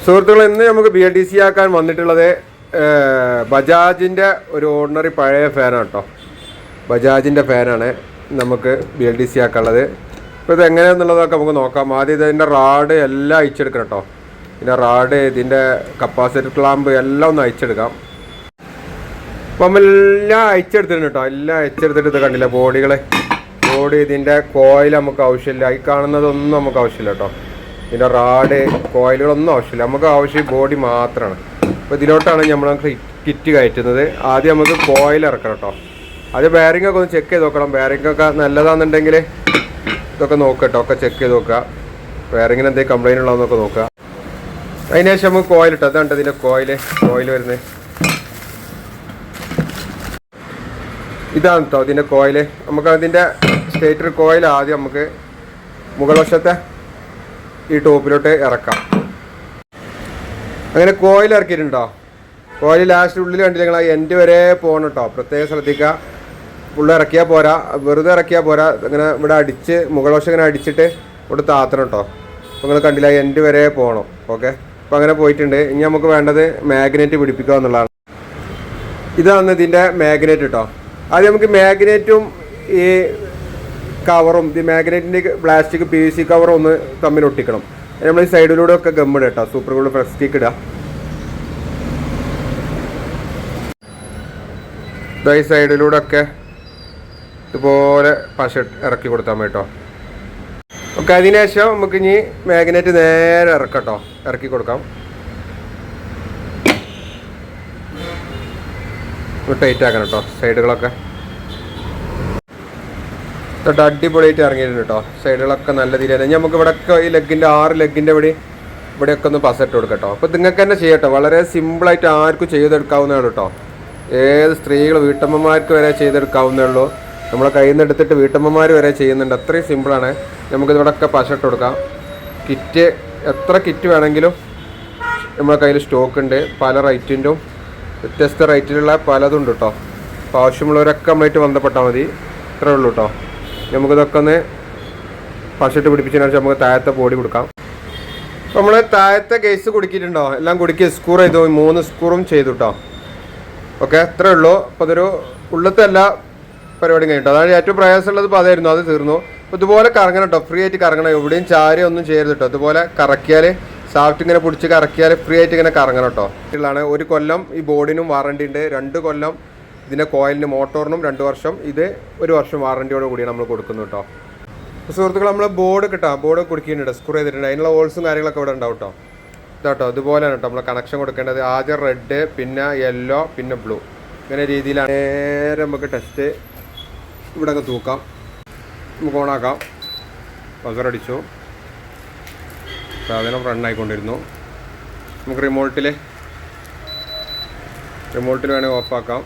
സുഹൃത്തുക്കൾ, ഇന്ന് നമുക്ക് BLDC ആക്കാൻ വന്നിട്ടുള്ളത് ബജാജിൻ്റെ ഒരു ഓർഡിനറി പഴയ ഫാനാണ് കേട്ടോ. ബജാജിൻ്റെ ഫാനാണ് നമുക്ക് BLDC ആക്കാനുള്ളത്. ഇപ്പോൾ ഇത് എങ്ങനെയാണെന്നുള്ളതൊക്കെ നമുക്ക് നോക്കാം. ആദ്യം ഇതിൻ്റെ റാഡ് എല്ലാം അയച്ചെടുക്കണം കേട്ടോ. ഇതിൻ്റെ റാഡ്, ഇതിൻ്റെ കപ്പാസിറ്റർ ക്ലാമ്പ് എല്ലാം ഒന്ന് അയച്ചെടുക്കാം. അപ്പം നമ്മളെല്ലാം അയച്ചെടുത്തിട്ടുണ്ട് കേട്ടോ. എല്ലാം അയച്ചെടുത്തിട്ട് ഇത് കണ്ടില്ല, ബോഡി, ഇതിൻ്റെ കോയിൽ നമുക്ക് ആവശ്യമില്ല. ഈ കാണുന്നതൊന്നും നമുക്ക് ആവശ്യമില്ല കേട്ടോ. ഇതിൻ്റെ റാഡ്, കോയിലുകളൊന്നും ആവശ്യമില്ല. നമുക്ക് ആവശ്യം ബോഡി മാത്രമാണ്. അപ്പോൾ ഇതിലോട്ടാണ് നമ്മൾ കിറ്റ് കയറ്റുന്നത്. ആദ്യം നമുക്ക് കോയിൽ ഇറക്കണം കേട്ടോ. ആദ്യം ബെയറിങ്ങൊക്കെ ഒന്ന് ചെക്ക് ചെയ്ത് നോക്കണം. ബെയറിങ്ങൊക്കെ നല്ലതാണെന്നുണ്ടെങ്കിൽ ഇതൊക്കെ നോക്കുക കേട്ടോ. ഒക്കെ ചെക്ക് ചെയ്ത് നോക്കുക. ബെയറിങ്ങിന് എന്തെങ്കിലും കംപ്ലൈൻറ്റ് ഉള്ളതെന്നൊക്കെ നോക്കുക. അതിനുശേഷം നമുക്ക് കോയിൽ ഇട്ടോ. അതാണ് ഇതിൻ്റെ കോയിൽ വരുന്നത്. ഇതാണ് കേട്ടോ ഇതിൻ്റെ കോയിൽ. നമുക്ക് അതിൻ്റെ സ്റ്റേറ്റർ കോയിൽ ആദ്യം നമുക്ക് മുകൾ വശത്തെ ഈ ടോപ്പിലോട്ട് ഇറക്കാം. അങ്ങനെ കോയിൽ ഇറക്കിയിട്ടുണ്ടോ. കോയിൽ ലാസ്റ്റ് ഉള്ളിൽ കണ്ടില്ല, നിങ്ങൾ എൻഡ് വരെ പോകണം കേട്ടോ. പ്രത്യേകം ശ്രദ്ധിക്കുക. ഉള്ളിൽ ഇറക്കിയാൽ പോരാ, വെറുതെ ഇറക്കിയാൽ പോരാ. ഇങ്ങനെ ഇവിടെ അടിച്ച് മുകൾ വശം ഇങ്ങനെ അടിച്ചിട്ട് ഇവിടെ താത്തണം കേട്ടോ. അപ്പോൾ നിങ്ങൾ കണ്ടില്ല, എൻഡ് വരെ പോകണം. ഓക്കെ, അപ്പോൾ അങ്ങനെ പോയിട്ടുണ്ട്. ഇനി നമുക്ക് വേണ്ടത് മാഗ്നറ്റ് പിടിപ്പിക്കുക എന്നുള്ളതാണ്. ഇതാണ് ഇതിൻ്റെ മാഗ്നറ്റ് കേട്ടോ. ആദ്യം നമുക്ക് മാഗ്നറ്റും ഈ കവറും, ഈ മാഗ്നറ്റിൻ്റെ പ്ലാസ്റ്റിക് PVC കവറും ഒന്ന് തമ്മിൽ ഒട്ടിക്കണം. നമ്മൾ ഈ സൈഡിലൂടെ ഒക്കെ ഗമ്മിടുക കേട്ടോ. സൂപ്പർ ഗുഡ് ഫ്ലക്സ് സ്റ്റിക്ക് ഇടുക. ഈ സൈഡിലൂടെ ഒക്കെ ഇതുപോലെ പശ ഇറക്കി കൊടുത്താൽ മതി കേട്ടോ. ഓക്കെ, അതിനുശേഷം നമുക്ക് ഇനി മാഗ്നറ്റ് നേരെ ഇറക്കട്ടോ, ഇറക്കി കൊടുക്കാം. ടൈറ്റ് ആക്കണം കേട്ടോ സൈഡുകളൊക്കെ. തൊട്ട് അടിപൊളിയായിട്ട് ഇറങ്ങിയിട്ടുണ്ട് കേട്ടോ. സൈഡുകളൊക്കെ നല്ല രീതിയിൽ. നമുക്ക് ഇവിടെയൊക്കെ ഈ ലെഗിൻ്റെ 6 ലെഗിൻ്റെ ഇവിടെയൊക്കെ ഒന്ന് പസറ്റ് കൊടുക്കാം കേട്ടോ. അപ്പോൾ നിങ്ങൾക്ക് തന്നെ ചെയ്യട്ടോ. വളരെ സിമ്പിളായിട്ട് ആർക്കും ചെയ്തെടുക്കാവുന്നേ ഉള്ളൂ കേട്ടോ. ഏത് സ്ത്രീകൾ, വീട്ടമ്മമാർക്ക് വരെ ചെയ്തെടുക്കാവുന്നേ ഉള്ളൂ. നമ്മളെ കയ്യിൽ നിന്ന് എടുത്തിട്ട് വീട്ടമ്മമാർ വരെ ചെയ്യുന്നുണ്ട്. അത്രയും സിമ്പിളാണ്. നമുക്കിതിവിടെയൊക്കെ പസറ്റ് കൊടുക്കാം. കിറ്റ്, എത്ര കിറ്റ് വേണമെങ്കിലും നമ്മളെ കയ്യിൽ സ്റ്റോക്ക് ഉണ്ട്. പല റേറ്റിൻ്റും വ്യത്യസ്ത റേറ്റിലുള്ള പലതുണ്ട് കേട്ടോ. അപ്പോൾ ആവശ്യമുള്ളവരൊക്കെ നമ്മളായിട്ട് ബന്ധപ്പെട്ടാൽ മതി. ഇത്രയേ ഉള്ളൂ കേട്ടോ. നമുക്കിതൊക്കെ ഒന്ന് പശട്ട് പിടിപ്പിച്ചതിന് ശേഷം നമുക്ക് താഴത്തെ ബോഡി കൊടുക്കാം. അപ്പോൾ നമ്മൾ താഴത്തെ കേസ് കുടുക്കിയിട്ടുണ്ടോ, എല്ലാം കുടുക്കി സ്ക്രൂ ചെയ്തു. 3 സ്ക്രൂവും ചെയ്തു കേട്ടോ. ഓക്കെ, അത്രേ ഉള്ളൂ. അപ്പോൾ അതൊരു ഉള്ളത്തെ എല്ലാ പരിപാടിയും കഴിഞ്ഞിട്ടോ. അതാണ് ഏറ്റവും പ്രയാസമുള്ളത്. ഇപ്പോൾ അതായിരുന്നു, അത് തീർന്നു. അപ്പോൾ ഇതുപോലെ കറങ്ങണം കേട്ടോ. ഫ്രീ ആയിട്ട് കറങ്ങണം. എവിടെയും ചാരി ഒന്നും ചെയ്യരുത് കേട്ടോ. ഇതുപോലെ കറക്കിയാൽ, സാഫ്റ്റ് ഇങ്ങനെ പിടിച്ച് കറക്കിയാൽ ഫ്രീ ആയിട്ട് ഇങ്ങനെ കറങ്ങണം കേട്ടോ. ഇതിലാണ് 1 കൊല്ലം ഈ ബോർഡിനും വാറണ്ടി ഉണ്ട്. 2 കൊല്ലം ഇതിൻ്റെ കോയിലിന്, മോട്ടോറിനും 2 വർഷം. ഇത് 1 വർഷം വാറണ്ടിയോട് കൂടി നമ്മൾ കൊടുക്കുന്നു കേട്ടോ. അപ്പോൾ സുഹൃത്തുക്കൾ, നമ്മൾ ബോർഡ് കിട്ടാം, ബോർഡ് കൊടുക്കിയിട്ടുണ്ട്, സ്ക്രൂ ചെയ്തിട്ടുണ്ട്. അതിനുള്ള ഹോൾസും കാര്യങ്ങളൊക്കെ ഇവിടെ ഉണ്ടാവും കേട്ടോ. ഇതാട്ടോ, ഇതുപോലെയാണ് കേട്ടോ നമ്മൾ കണക്ഷൻ കൊടുക്കേണ്ടത്. ആദ്യം റെഡ്, പിന്നെ യെല്ലോ, പിന്നെ ബ്ലൂ, ഇങ്ങനെ രീതിയിലാണ്. നേരെ നമുക്ക് ടെസ്റ്റ് ഇവിടെ അങ്ങ് തൂക്കാം. നമുക്ക് ഓണാക്കാം. ബസർ അടിച്ചു, സാധനം റണ്ണായിക്കൊണ്ടിരുന്നു. നമുക്ക് റിമോട്ടിൽ വേണമെങ്കിൽ ഓഫാക്കാം.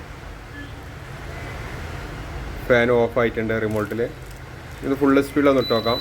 ഫാൻ ഓഫ് ആയിട്ടുണ്ട് റിമോട്ടിൽ. ഇത് ഫുൾ സ്പീഡിലൊന്ന് ഇട്ട് നോക്കാം.